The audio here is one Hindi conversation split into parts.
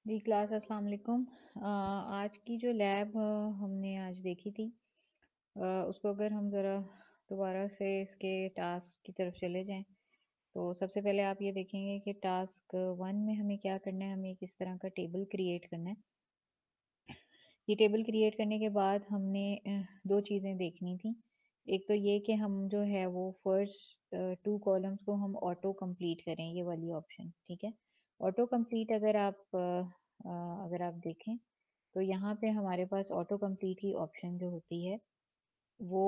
जी क्लास अस्सलाम वालेकुम। आज की जो लैब हमने आज देखी थी, उसको अगर हम ज़रा दोबारा से इसके टास्क की तरफ चले जाएं तो सबसे पहले आप ये देखेंगे कि टास्क वन में हमें क्या करना है। हमें एक इस तरह का टेबल क्रिएट करना है। ये टेबल क्रिएट करने के बाद हमने दो चीज़ें देखनी थी। एक तो ये कि हम जो है वो फर्स्ट टू कॉलम्स को हम ऑटो कंप्लीट करें, ये वाली ऑप्शन। ठीक है, ऑटो कंप्लीट अगर आप देखें तो यहाँ पे हमारे पास ऑटो कंप्लीट की ऑप्शन जो होती है वो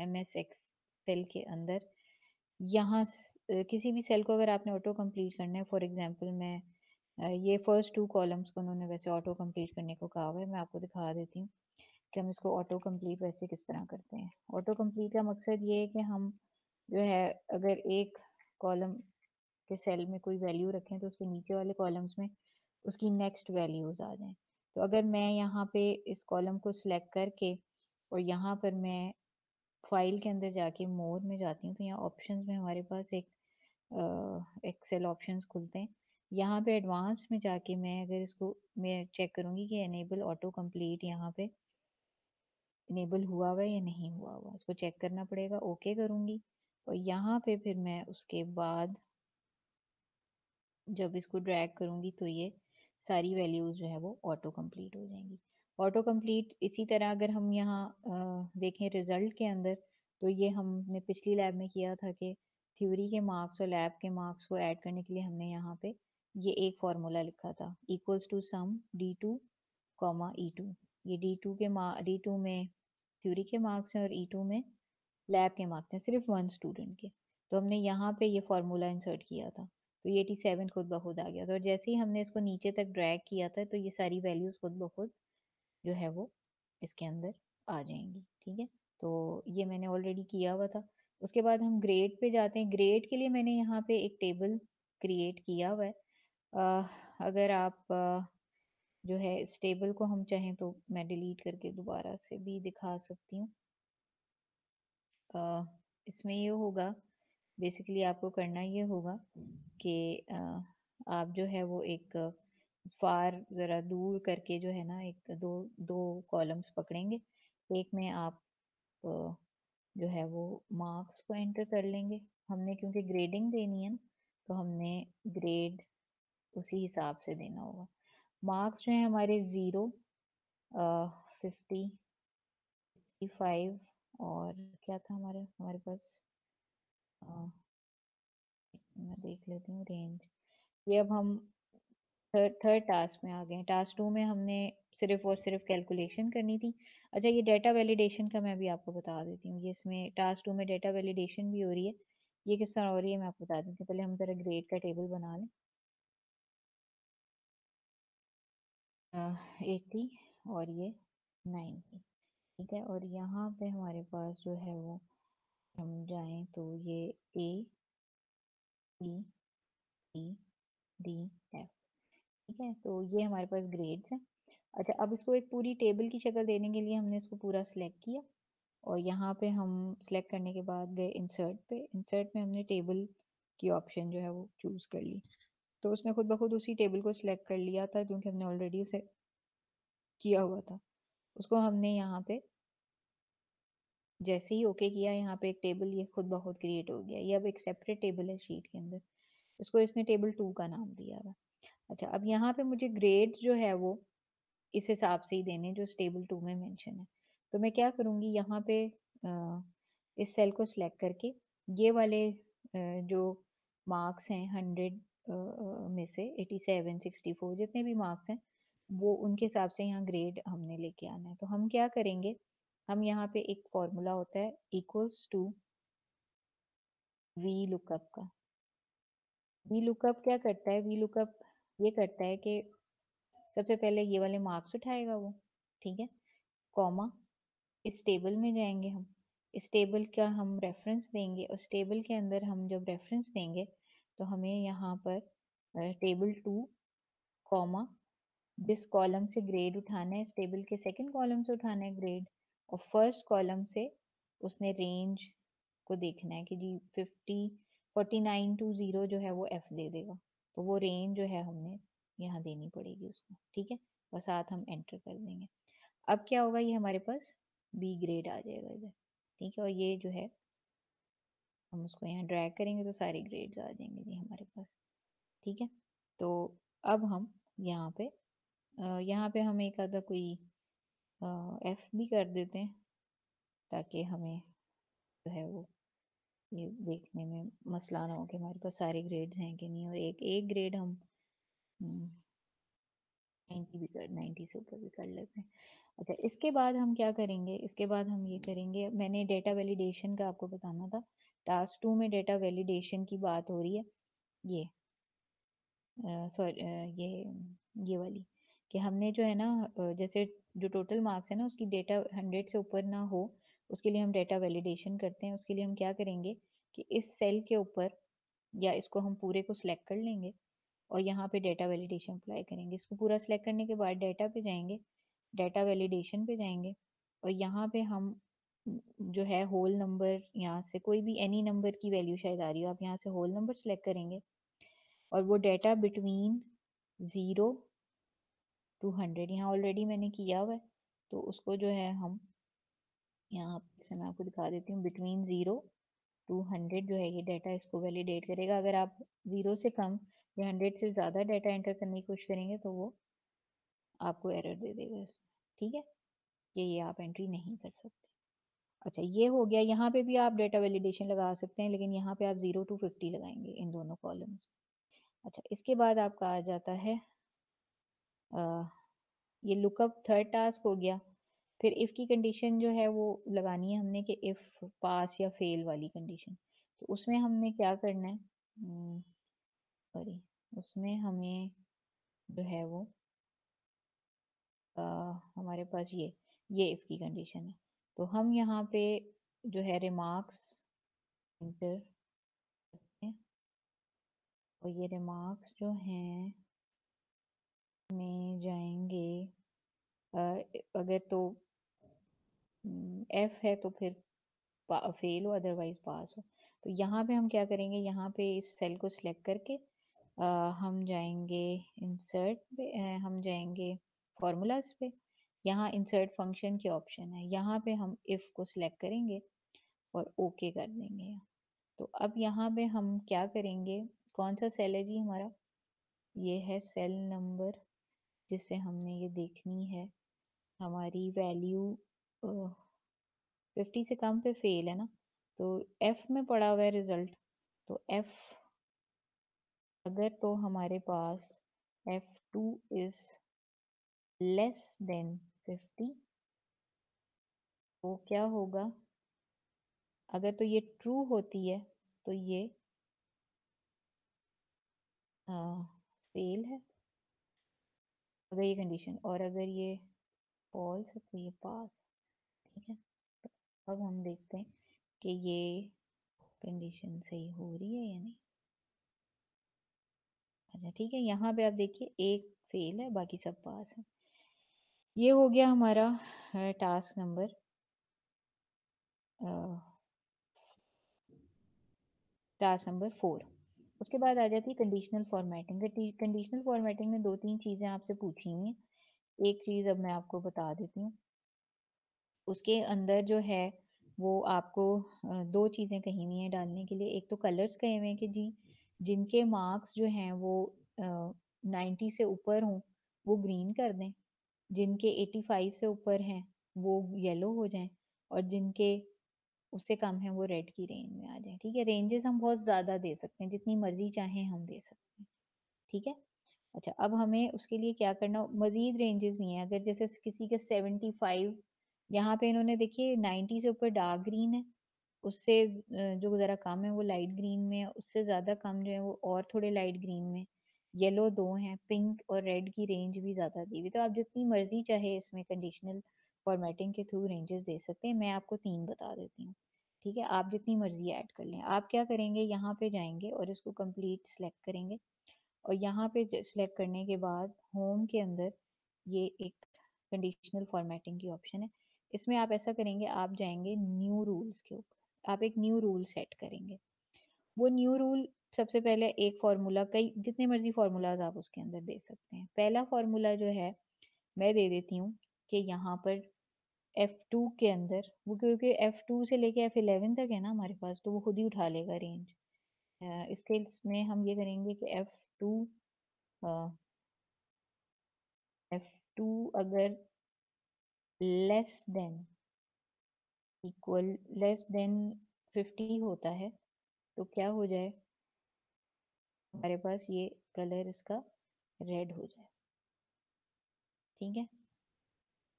MS एक्सेल के अंदर किसी भी सेल को अगर आपने ऑटो कंप्लीट करना है, फॉर एग्जांपल मैं ये फर्स्ट टू कॉलम्स को उन्होंने वैसे ऑटो कंप्लीट करने को कहा हुआ है। मैं आपको दिखा देती हूँ कि हम इसको ऑटो कंप्लीट वैसे किस तरह करते हैं। ऑटो कंप्लीट का मकसद ये है कि हम जो है अगर एक कॉलम के सेल में कोई वैल्यू रखें तो उसके नीचे वाले कॉलम्स में उसकी नेक्स्ट वैल्यूज आ जाएं। तो अगर मैं यहाँ पे इस कॉलम को सिलेक्ट करके और यहाँ पर मैं फाइल के अंदर जाके मोर में जाती हूँ तो यहाँ ऑप्शंस में हमारे पास एक एक्सेल ऑप्शंस खुलते हैं। यहाँ पे एडवांस में जाके मैं अगर इसको मैं चेक करूँगी कि एनेबल ऑटो कंप्लीट यहाँ पे इनेबल हुआ हुआ है या नहीं हुआ हुआ, इसको चेक करना पड़ेगा। ओके करूँगी और यहाँ पे फिर मैं उसके बाद जब इसको ड्रैग करूँगी तो ये सारी वैल्यूज़ जो है वो ऑटो कंप्लीट हो जाएंगी। ऑटो कंप्लीट इसी तरह अगर हम यहाँ देखें रिजल्ट के अंदर तो ये हमने पिछली लैब में किया था कि थ्योरी के मार्क्स और लैब के मार्क्स को ऐड करने के लिए हमने यहाँ पे ये एक फार्मूला लिखा था, equals to some D2 comma E2। ये D2 में थ्योरी के मार्क्स हैं और E2 में लैब के मार्क्स हैं, सिर्फ वन स्टूडेंट के। तो हमने यहाँ पे ये फार्मूला इंसर्ट किया था तो ये 87 खुद ब खुद आ गया था। और जैसे ही हमने इसको नीचे तक ड्रैग किया था तो ये सारी वैल्यूज खुद ब खुद जो है वो इसके अंदर आ जाएंगी। ठीक है, तो ये मैंने ऑलरेडी किया हुआ था। उसके बाद हम ग्रेड पे जाते हैं। ग्रेड के लिए मैंने यहाँ पे एक टेबल क्रिएट किया हुआ है। अगर आप जो है इस टेबल को हम चाहें तो मैं डिलीट करके दोबारा से भी दिखा सकती हूँ। इसमें ये होगा, बेसिकली आपको करना ये होगा कि आप जो है वो एक फार ज़रा दूर करके जो है ना एक दो दो कॉलम्स पकड़ेंगे। एक में आप जो है वो मार्क्स को एंटर कर लेंगे। हमने क्योंकि ग्रेडिंग देनी है ना तो हमने ग्रेड उसी हिसाब से देना होगा। मार्क्स जो है हमारे 0, 50, 65 और क्या था हमारे हमारे पास, मैं देख लेती हूँ रेंज। ये अब हम थर्ड टास्क में आ गए हैं। टास्क टू में हमने सिर्फ और सिर्फ कैलकुलेशन करनी थी। अच्छा, ये डेटा वैलिडेशन का मैं भी आपको बता देती हूँ। ये इसमें टास्क टू में डेटा वैलिडेशन भी हो रही है। ये किस तरह हो रही है मैं आपको बता देती हूँ। पहले हम जरा ग्रेड का टेबल बना लें। 80 और ये 90। ठीक है, और यहाँ पे हमारे पास जो है वो हम जाएं तो ये A, B, C, D, F। ठीक है, तो ये हमारे पास ग्रेड्स हैं। अच्छा, अब इसको एक पूरी टेबल की शक्ल देने के लिए हमने इसको पूरा सिलेक्ट किया और यहाँ पे हम सिलेक्ट करने के बाद गए इंसर्ट पे। इंसर्ट में हमने टेबल की ऑप्शन जो है वो चूज़ कर ली। तो उसने खुद ब खुद उसी टेबल को सिलेक्ट कर लिया था क्योंकि हमने ऑलरेडी उसे किया हुआ था। उसको हमने यहाँ पे जैसे ही ओके किया, यहाँ पे एक टेबल ये खुद ब खुद क्रिएट हो गया। ये अब एक सेपरेट टेबल है शीट के अंदर। इसको इसने टेबल 2 का नाम दिया हुआ। अच्छा, अब यहाँ पे मुझे ग्रेड जो है वो इस हिसाब से ही देने जो टेबल 2 में मेंशन है। तो मैं क्या करूँगी, यहाँ पे इस सेल को सिलेक्ट करके ये वाले जो मार्क्स हैं 100 में से 87, 64 जितने भी मार्क्स हैं वो उनके हिसाब से यहाँ ग्रेड हमने लेके आना है। तो हम क्या करेंगे, हम यहाँ पे एक फॉर्मूला होता है इक्वल्स टू वी लुकअप का। वी लुकअप क्या करता है, वी लुकअप ये करता है कि सबसे पहले ये वाले मार्क्स उठाएगा वो। ठीक है, कॉमा इस टेबल में जाएंगे हम। इस टेबल का हम रेफरेंस देंगे। उस टेबल के अंदर हम जब रेफरेंस देंगे तो हमें यहाँ पर टेबल 2 कॉमा जिस कॉलम से ग्रेड उठाना है, इस टेबल के सेकंड कॉलम से उठाना है ग्रेड, और फर्स्ट कॉलम से उसने रेंज को देखना है कि जी 49 to 0 जो है वो एफ दे देगा। तो वो रेंज जो है हमने यहाँ देनी पड़ेगी उसको, ठीक है, और साथ हम एंटर कर देंगे। अब क्या होगा, ये हमारे पास बी ग्रेड आ जाएगा इधर, ठीक है, और ये जो है हम उसको यहाँ ड्रैग करेंगे तो सारे ग्रेड्स आ जाएंगे जी हमारे पास, ठीक है। तो अब हम यहाँ पे हम एक आधा कोई एफ भी कर देते हैं, ताकि हमें जो है वो ये देखने में मसला ना हो कि हमारे पास सारे ग्रेड्स हैं कि नहीं, और एक एक ग्रेड हम 90 भी कर 90 से ऊपर भी कर लेते हैं। अच्छा, इसके बाद हम क्या करेंगे, इसके बाद हम ये करेंगे, मैंने डेटा वैलिडेशन का आपको बताना था, टास्क 2 में डेटा वैलिडेशन की बात हो रही है, ये सॉरी ये वाली, कि हमने जो है ना जैसे जो टोटल मार्क्स है ना उसकी डेटा 100 से ऊपर ना हो, उसके लिए हम डेटा वैलिडेशन करते हैं। उसके लिए हम क्या करेंगे कि इस सेल के ऊपर, या इसको हम पूरे को सिलेक्ट कर लेंगे और यहाँ पे डेटा वैलिडेशन अप्लाई करेंगे। इसको पूरा सिलेक्ट करने के बाद डेटा पे जाएंगे, डेटा वैलिडेशन पे जाएंगे, और यहाँ पे हम जो है होल नंबर, यहाँ से कोई भी एनी नंबर की वैल्यू शायद आ रही हो, आप यहाँ से होल नंबर सेलेक्ट करेंगे और वो डेटा बिटवीन 0 to 100 यहाँ ऑलरेडी मैंने किया हुआ है, तो उसको जो है हम यहाँ से मैं आपको दिखा देती हूँ, बिटवीन 0 to 100 जो है ये डाटा इसको वैलिडेट करेगा। अगर आप 0 से कम या 100 से ज़्यादा डाटा एंटर करने की कोशिश करेंगे तो वो आपको एरर दे देगा इसमें, ठीक है, कि ये आप एंट्री नहीं कर सकते। अच्छा, ये हो गया, यहाँ पे भी आप डेटा वैलिडेशन लगा सकते हैं, लेकिन यहाँ पे आप 0 to 50 लगाएंगे इन दोनों कॉलम्स। अच्छा, इसके बाद आपका आ जाता है ये लुकअप थर्ड टास्क हो गया। फिर इफ़ की कंडीशन जो है वो लगानी है हमने, कि इफ़ पास या फेल वाली कंडीशन। तो उसमें हमने क्या करना है, सॉरी, उसमें हमें जो है वो हमारे पास ये इफ़ की कंडीशन है। तो हम यहाँ पे जो है रिमार्क्स एंटर करते हैं, और ये रिमार्क्स जो हैं में जाएंगे, अगर तो एफ है तो फिर फेल हो, अदरवाइज पास हो। तो यहाँ पे हम क्या करेंगे, यहाँ पे इस सेल को सिलेक्ट करके हम जाएंगे इंसर्ट पे, हम जाएंगे फॉर्मूलाज पे, यहाँ इंसर्ट फंक्शन के ऑप्शन है, यहाँ पे हम इफ़ को सिलेक्ट करेंगे और ओके कर देंगे। तो अब यहाँ पे हम क्या करेंगे, कौन सा सेल है जी हमारा, ये है सेल नंबर, जिससे हमने ये देखनी है हमारी वैल्यू 50 से कम पे फेल है ना, तो एफ में पड़ा हुआ है रिजल्ट। तो एफ अगर तो हमारे पास F2 इज लेस देन 50, तो क्या होगा, अगर तो ये ट्रू होती है तो ये फेल है, अगर ये कंडीशन, और अगर ये फॉल्स है तो ये पास, ठीक है। तो अब हम देखते हैं कि ये कंडीशन सही हो रही है या नहीं। अच्छा, ठीक है, यहाँ पे आप देखिए एक फेल है, बाकी सब पास है। ये हो गया हमारा टास्क नंबर टास्क नंबर 4। उसके बाद आ जाती है कंडीशनल फॉर्मेटिंग। कंडीशनल फॉर्मेटिंग में दो तीन चीज़ें आपसे पूछी हुई हैं। एक चीज़ अब मैं आपको बता देती हूँ, उसके अंदर जो है वो आपको दो चीज़ें कही हुई हैं डालने के लिए। एक तो कलर्स कहे हुए हैं कि जी जिनके मार्क्स जो हैं वो 90 से ऊपर हों वो ग्रीन कर दें, जिनके 85 से ऊपर हैं वो येलो हो जाएं, और जिनके उससे कम है वो रेड की रेंज में आ जाए, ठीक है। रेंजेस हम बहुत ज़्यादा दे सकते हैं, जितनी मर्जी चाहें हम दे सकते हैं, ठीक है। अच्छा, अब हमें उसके लिए क्या करना, मजीद रेंजेस भी हैं। अगर जैसे किसी के 75, यहाँ पे इन्होंने देखिए 90 से ऊपर डार्क ग्रीन है, उससे जो ज़रा कम है वो लाइट ग्रीन में है, उससे ज़्यादा कम जो है वो और थोड़े लाइट ग्रीन में, येलो दो हैं, पिंक और रेड की रेंज भी ज़्यादा दी हुई। तो आप जितनी मर्जी चाहे इसमें कंडीशनल फॉर्मेटिंग के थ्रू रेंजेस दे सकते हैं। मैं आपको तीन बता देती हूँ, ठीक है, आप जितनी मर्जी ऐड कर लें। आप क्या करेंगे, यहाँ पे जाएंगे और इसको कंप्लीट सेलेक्ट करेंगे, और यहाँ पे सिलेक्ट करने के बाद होम के अंदर ये एक कंडीशनल फॉर्मेटिंग की ऑप्शन है, इसमें आप ऐसा करेंगे, आप जाएंगे न्यू रूल्स के ऊपर, आप एक न्यू रूल सेट करेंगे। वो न्यू रूल सबसे पहले एक फार्मूला, कई जितने मर्जी फार्मूलाज आप उसके अंदर दे सकते हैं। पहला फार्मूला जो है मैं दे देती हूँ कि यहाँ पर F2 के अंदर, वो क्योंकि F2 से लेके F11 तक है ना हमारे पास, तो वो खुद ही उठा लेगा रेंज। इसके इसमें हम ये करेंगे कि F2 अगर less than equal less than 50 होता है तो क्या हो जाए, हमारे पास ये कलर इसका रेड हो जाए। ठीक है,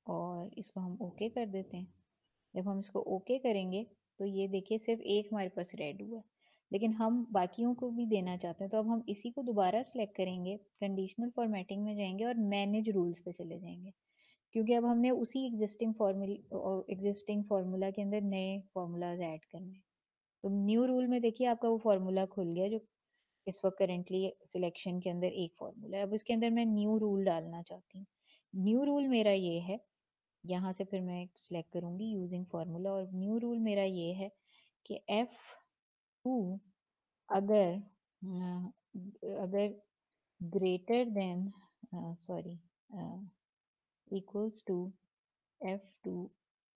और इसको हम ओके कर देते हैं। जब हम इसको ओके करेंगे तो ये देखिए सिर्फ एक हमारे पास रेड हुआ है, लेकिन हम बाकियों को भी देना चाहते हैं, तो अब हम इसी को दोबारा सेलेक्ट करेंगे, कंडीशनल फॉर्मेटिंग में जाएंगे और मैनेज रूल्स पे चले जाएंगे, क्योंकि अब हमने उसी एग्जिस्टिंग फार्मूला के अंदर नए फार्मूलाज ऐड करने हैं। तो न्यू रूल में देखिए आपका वो फार्मूला खुल गया जो इस वक्त करेंटली सिलेक्शन के अंदर एक फार्मूला है। अब इसके अंदर मैं न्यू रूल डालना चाहती हूँ। न्यू रूल मेरा ये है, यहाँ से फिर मैं सिलेक्ट करूंगी यूजिंग फार्मूला, और न्यू रूल मेरा ये है कि F2 अगर अगर greater than sorry equals to F2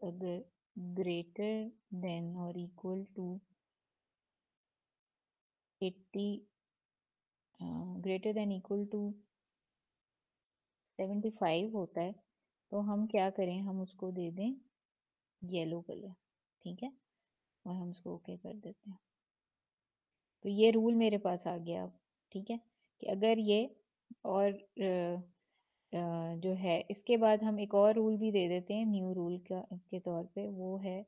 अगर ग्रेटर देन और equal to 80 greater than equal to 75 होता है, तो हम क्या करें, हम उसको दे दें येलो कलर। ठीक है, और हम इसको ओके कर देते हैं। तो ये रूल मेरे पास आ गया अब। ठीक है, कि अगर ये और जो है इसके बाद हम एक और रूल भी दे देते हैं न्यू रूल का के तौर पे, वो है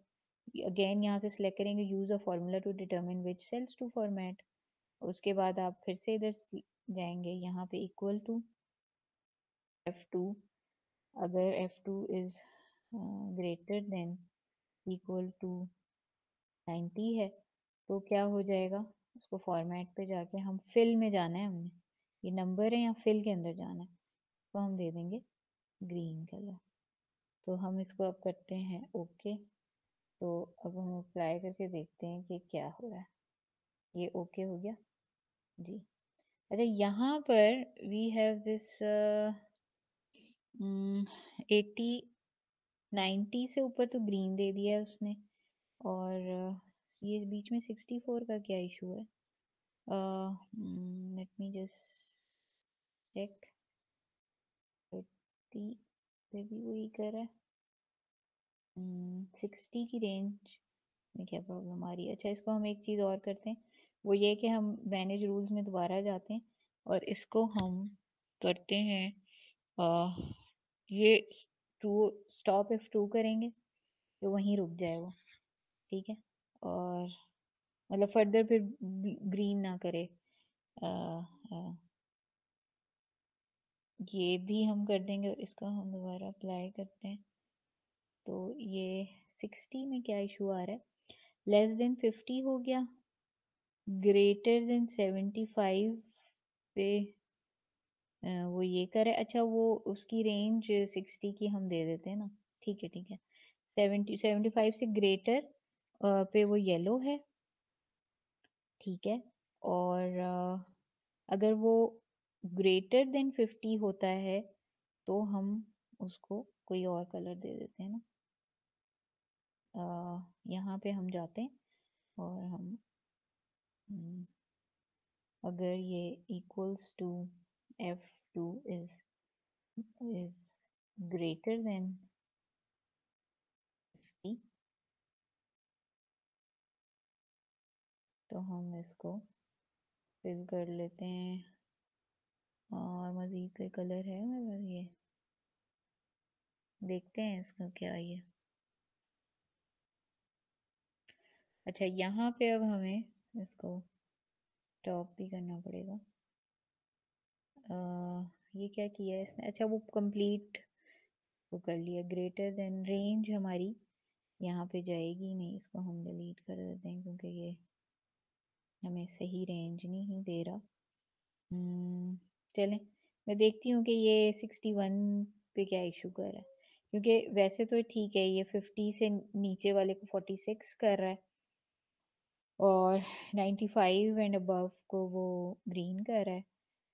अगेन यहाँ से सिलेक्ट करेंगे use a formula to determine which cells to format. उसके बाद आप फिर से इधर जाएंगे, यहाँ पे इक्वल टू F2 अगर F2 is greater than equal to 90 है, तो क्या हो जाएगा, उसको फॉर्मेट पे जाके हम फिल में जाना है, हमने ये नंबर है या फिल के अंदर जाना है, तो हम दे देंगे ग्रीन कलर। तो हम इसको अब करते हैं ओके। तो अब हम अप्लाई करके देखते हैं कि क्या हो रहा है। ये ओके हो गया जी। अच्छा, यहाँ पर वी हैव दिस 80 90 से ऊपर तो ग्रीन दे दिया है उसने, और ये बीच में 64 का क्या इशू है, लेट मी जस्ट चेक। 80 पे भी वही कर रहा है। 60 की रेंज में क्या प्रॉब्लम आ रही है। अच्छा, इसको हम एक चीज़ और करते हैं, वो ये कि हम मैनेज रूल्स में दोबारा जाते हैं और इसको हम करते हैं आ, ये टू स्टॉप F2 करेंगे तो वहीं रुक जाए वो। ठीक है, और मतलब फर्दर फिर ग्रीन ना करे। आ, आ, ये भी हम कर देंगे और इसका हम दोबारा अप्लाई करते हैं। तो ये 60 में क्या इशू आ रहा है, लेस देन 50 हो गया, ग्रेटर देन 75 पे वो ये करे। अच्छा, वो उसकी रेंज 60 की हम दे देते हैं ना। ठीक है, ठीक है, 75 से ग्रेटर पे वो येलो है। ठीक है, और अगर वो ग्रेटर देन 50 होता है तो हम उसको कोई और कलर दे देते हैं ना। यहाँ पे हम जाते हैं और हम अगर ये equals to F2 is greater than 50, तो हम इसको फिल कर लेते हैं। और मज़ीद कोई कलर है मेरे पास, ये देखते हैं इसका क्या ये। अच्छा, यहाँ पे अब हमें इसको स्टॉप भी करना पड़ेगा। ये क्या किया है इसने, अच्छा वो कंप्लीट वो कर लिया, ग्रेटर देन रेंज हमारी यहाँ पे जाएगी नहीं, इसको हम डिलीट कर देते हैं क्योंकि ये हमें सही रेंज नहीं दे रहा। चलें, मैं देखती हूँ कि ये 61 पे क्या इशू कर रहा है, क्योंकि वैसे तो ठीक है, ये 50 से नीचे वाले को 46 कर रहा है, और 95 एंड अबव को वो ग्रीन कर रहा है,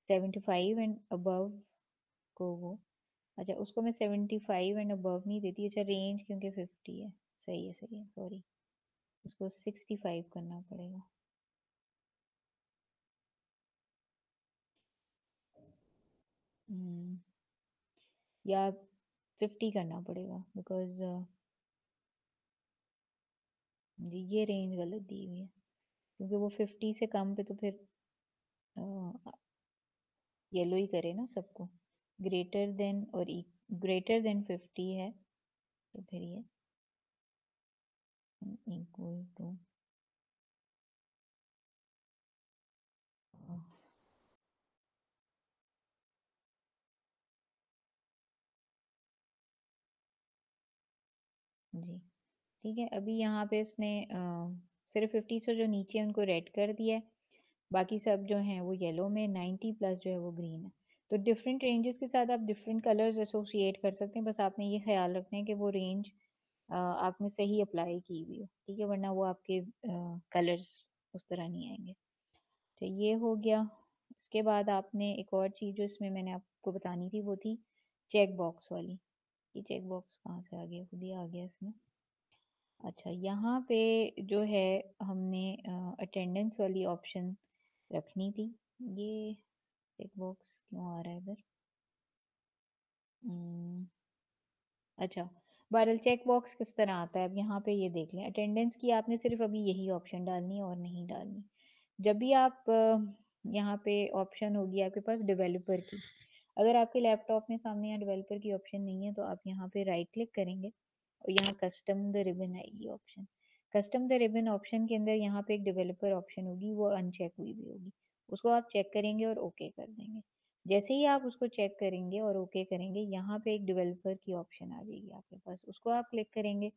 75 एंड अबव को वो, अच्छा उसको मैं 75 एंड अबव नहीं देती, अच्छा रेंज क्योंकि 50 है, सही है, सॉरी, इसको 65 करना पड़ेगा। हम्म, या 50 करना पड़ेगा बिकॉज जी ये रेंज गलत दी हुई है, क्योंकि वो 50 से कम पे तो फिर येलो ही करे ना सबको, ग्रेटर देन और ग्रेटर देन 50 है, तो फिर ये इक्वल टू जी ठीक है। अभी यहाँ पे इसने सिर्फ 50 से जो नीचे उनको रेड कर दिया है, बाकी सब जो हैं वो येलो में, 90 प्लस जो है वो ग्रीन है। तो डिफरेंट रेंजेस के साथ आप डिफरेंट कलर्स एसोसिएट कर सकते हैं, बस आपने ये ख्याल रखना है कि वो रेंज आपने सही अप्लाई की हुई हो, ठीक है, वरना वो आपके कलर्स उस तरह नहीं आएंगे। तो ये हो गया। इसके बाद आपने एक और चीज़ जो इसमें मैंने आपको बतानी थी वो थी चेक बॉक्स वाली। ये चेक बॉक्स कहाँ से आ गया, खुद ही आ गया इसमें। अच्छा यहाँ पे जो है हमने अटेंडेंस वाली ऑप्शन रखनी थी। ये चेक बॉक्स क्यों आ रहा है इधर? हम्म, अच्छा, बहरहाल चेक बॉक्स किस तरह आता है अब यहाँ पे ये देख लें। अटेंडेंस की आपने सिर्फ अभी यही ऑप्शन डालनी है और नहीं डालनी। जब भी आप यहाँ पे ऑप्शन होगी आपके पास डेवलपर की, अगर आपके लैपटॉप में सामने यहाँ डेवलपर की ऑप्शन नहीं है तो आप यहाँ पे राइट क्लिक करेंगे और यहाँ कस्टम द रिबन आएगी option. Custom the ribbon option के अंदर यहाँ पे एक डेवलपर ऑप्शन होगी, वो अनचेक हुई भी होगी, उसको आप चेक करेंगे और ओके कर देंगे। जैसे ही आप उसको चेक करेंगे और ओके करेंगे, यहाँ पे एक डेवलपर की ऑप्शन आ जाएगी आपके पास, उसको आप क्लिक करेंगे,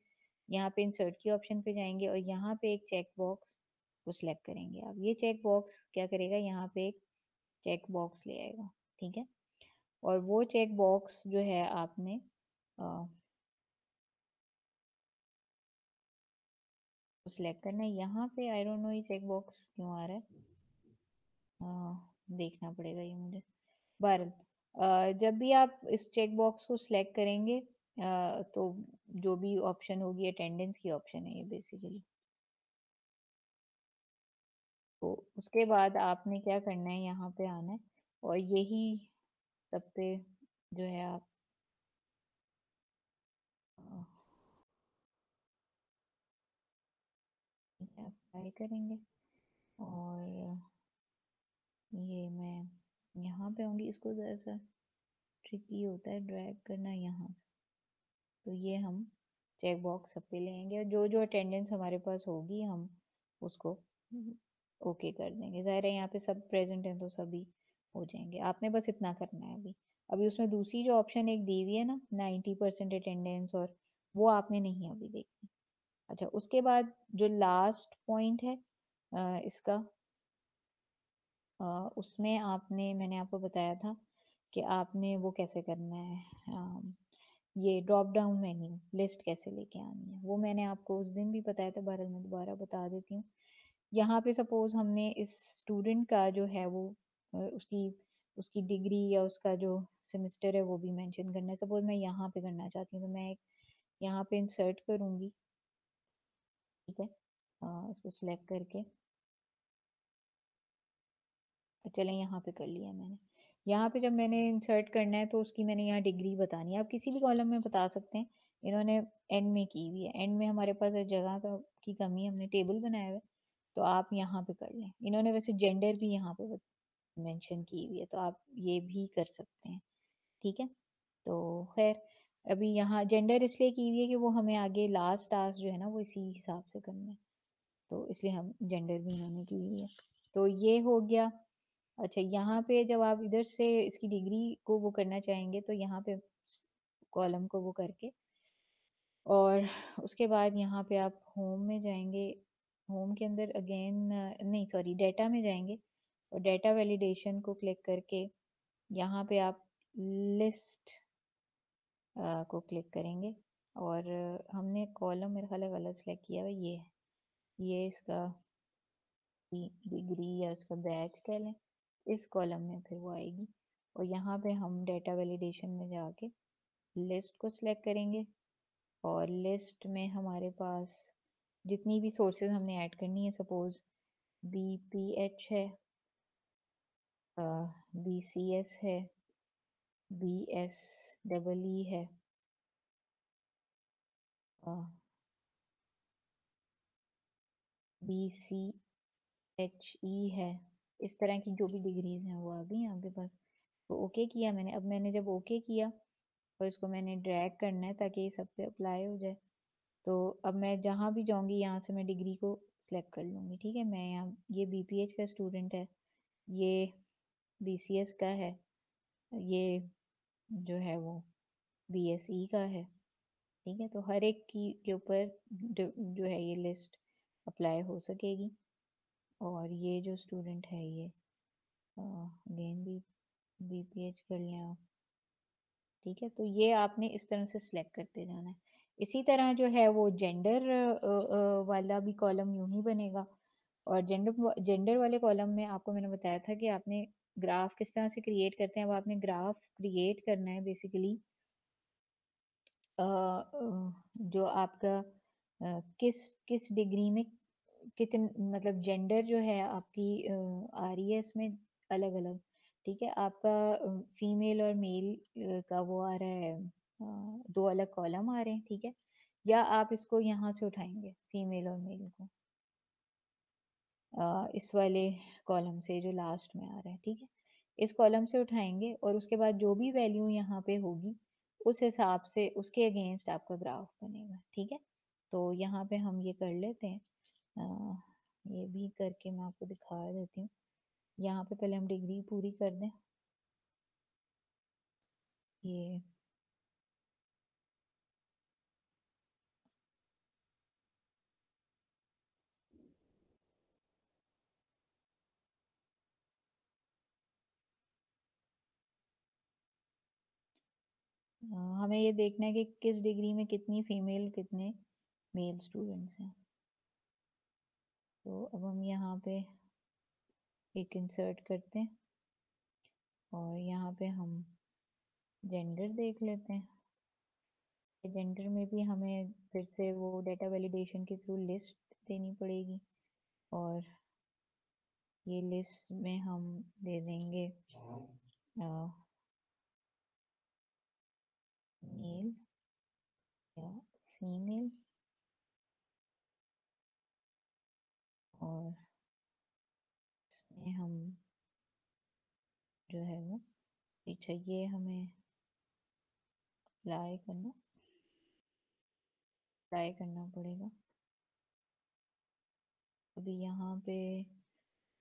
यहाँ पे इंसर्ट की ऑप्शन पे जाएंगे और यहाँ पे एक चेक बॉक्स को सिलेक्ट करेंगे आप। ये चेक बॉक्स क्या करेगा, यहाँ पे एक चेक बॉक्स ले आएगा, ठीक है। और वो चेक बॉक्स जो है आपने सिलेक्ट करना है। यहाँ पे आई डोंट नो ये चेक बॉक्स क्यों आ रहा है, देखना पड़ेगा ये मुझे। बहरहाल जब भी आप इस चेक बॉक्स को सिलेक्ट करेंगे तो जो भी ऑप्शन होगी, अटेंडेंस की ऑप्शन है ये बेसिकली, तो उसके बाद आपने क्या करना है, यहाँ पे आना है और यही सब पे जो है आप अप्लाई करेंगे। और ये मैं यहाँ पे आऊँगी, इसको ज़रा सा ट्रिकी होता है ड्रैग करना यहाँ से, तो ये हम चेक बॉक्स सब पे ले आएंगे और जो जो अटेंडेंस हमारे पास होगी हम उसको ओके कर देंगे। ज़ाहिर है यहाँ पे सब प्रेजेंट हैं तो सभी हो जाएंगे, आपने बस इतना करना है अभी। अभी उसमें दूसरी जो ऑप्शन एक दी हुई है ना, 90% अटेंडेंस, और वो आपने नहीं अभी देखी। अच्छा उसके बाद जो लास्ट पॉइंट है इसका, उसमें आपने, मैंने आपको बताया था कि आपने वो कैसे करना है, ये ड्रॉप डाउन मेन्यू लिस्ट कैसे लेके आनी है, वो मैंने आपको उस दिन भी बताया था, बारह मैं दोबारा बता देती हूँ। यहाँ पे सपोज हमने इस स्टूडेंट का जो है वो उसकी उसकी डिग्री या उसका जो सेमेस्टर है वो भी मेंशन करना है। सपोज मैं यहाँ पे करना चाहती हूँ तो मैं एक यहाँ पे इंसर्ट करूँगी, ठीक है, इसको सिलेक्ट करके चलें यहाँ पे कर लिया मैंने। यहाँ पे जब मैंने इंसर्ट करना है तो उसकी मैंने यहाँ डिग्री बतानी है, आप किसी भी कॉलम में बता सकते हैं। इन्होंने एंड में की हुई है, एंड में हमारे पास जगह का की कमी है, हमने टेबल बनाया हुआ है, तो आप यहाँ पे कर लें। इन्होंने वैसे जेंडर भी यहाँ पे मेंशन की हुई है, तो आप ये भी कर सकते हैं, ठीक है। तो खैर अभी यहाँ जेंडर इसलिए की हुई है कि वो हमें आगे लास्ट टास्क जो है ना वो इसी हिसाब से करना है, तो इसलिए हम जेंडर भी इन्होंने की हुई है। तो ये हो गया। अच्छा यहाँ पे जब आप इधर से इसकी डिग्री को वो करना चाहेंगे तो यहाँ पे कॉलम को वो करके, और उसके बाद यहाँ पे आप होम में जाएंगे, होम के अंदर अगेन नहीं सॉरी डेटा में जाएंगे और डेटा वैलिडेशन को क्लिक करके यहाँ पे आप लिस्ट को क्लिक करेंगे और हमने कॉलम मेरे ख्याल है गलत सेलेक्ट किया हुआ, ये है, ये इसका डिग्री या उसका बैच कह लें, इस कॉलम में फिर वो आएगी। और यहाँ पे हम डेटा वैलिडेशन में जाके लिस्ट को सिलेक्ट करेंगे और लिस्ट में हमारे पास जितनी भी सोर्सेज हमने ऐड करनी है, सपोज BPH है, BCS है, BSEE है, BCHE है, इस तरह की जो भी डिग्रीज हैं वो आ गई आपके पास। तो ओके किया मैंने। अब मैंने जब ओके किया और इसको मैंने ड्रैग करना है ताकि ये सब पे अप्लाई हो जाए। तो अब मैं जहाँ भी जाऊँगी यहाँ से मैं डिग्री को सिलेक्ट कर लूँगी। ठीक है, मैं यहाँ, ये BPH का स्टूडेंट है, ये BCS का है, ये जो है वो BSE का है। ठीक है, तो हर एक की के ऊपर जो है ये लिस्ट अप्लाई हो सकेगी। और ये जो स्टूडेंट है ये अगेन भी BPH कर लें आप। ठीक है, तो ये आपने इस तरह से सिलेक्ट करते जाना है। इसी तरह जो है वो जेंडर वाला भी कॉलम यूं ही बनेगा। और जेंडर वाले कॉलम में आपको मैंने बताया था कि आपने ग्राफ किस तरह से क्रिएट करते हैं। अब आपने ग्राफ क्रिएट करना है बेसिकली जो आपका किस किस डिग्री में कितन मतलब जेंडर जो है आपकी आ रही है इसमें अलग अलग। ठीक है, आपका फीमेल और मेल का वो आ रहा है, दो अलग कॉलम आ रहे हैं। ठीक है, या आप इसको यहाँ से उठाएंगे फीमेल और मेल को इस वाले कॉलम से जो लास्ट में आ रहा है। ठीक है, इस कॉलम से उठाएंगे और उसके बाद जो भी वैल्यू यहाँ पे होगी उस हिसाब से उसके अगेंस्ट आपका ग्राफ बनेगा। ठीक है, तो यहाँ पे हम ये कर लेते हैं। ये भी करके मैं आपको दिखा देती हूँ। यहाँ पे पहले हम डिग्री पूरी कर दें। ये हमें ये देखना है कि किस डिग्री में कितनी फीमेल कितने मेल स्टूडेंट्स हैं। तो अब हम यहाँ पे एक इंसर्ट करते हैं और यहाँ पे हम जेंडर देख लेते हैं। जेंडर में भी हमें फिर से वो डेटा वैलिडेशन के थ्रू लिस्ट देनी पड़ेगी और ये लिस्ट में हम दे देंगे मेल या फीमेल। और इसमें हम जो है वो पीछे ये हमें अप्लाई करना पड़ेगा। अभी यहाँ पे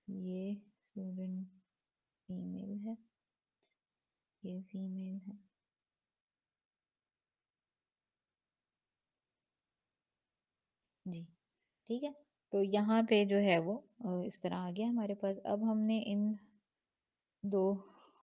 ये स्टूडेंट फीमेल है, ये फीमेल है। जी, ठीक है, तो यहाँ पे जो है वो इस तरह आ गया हमारे पास। अब हमने इन दो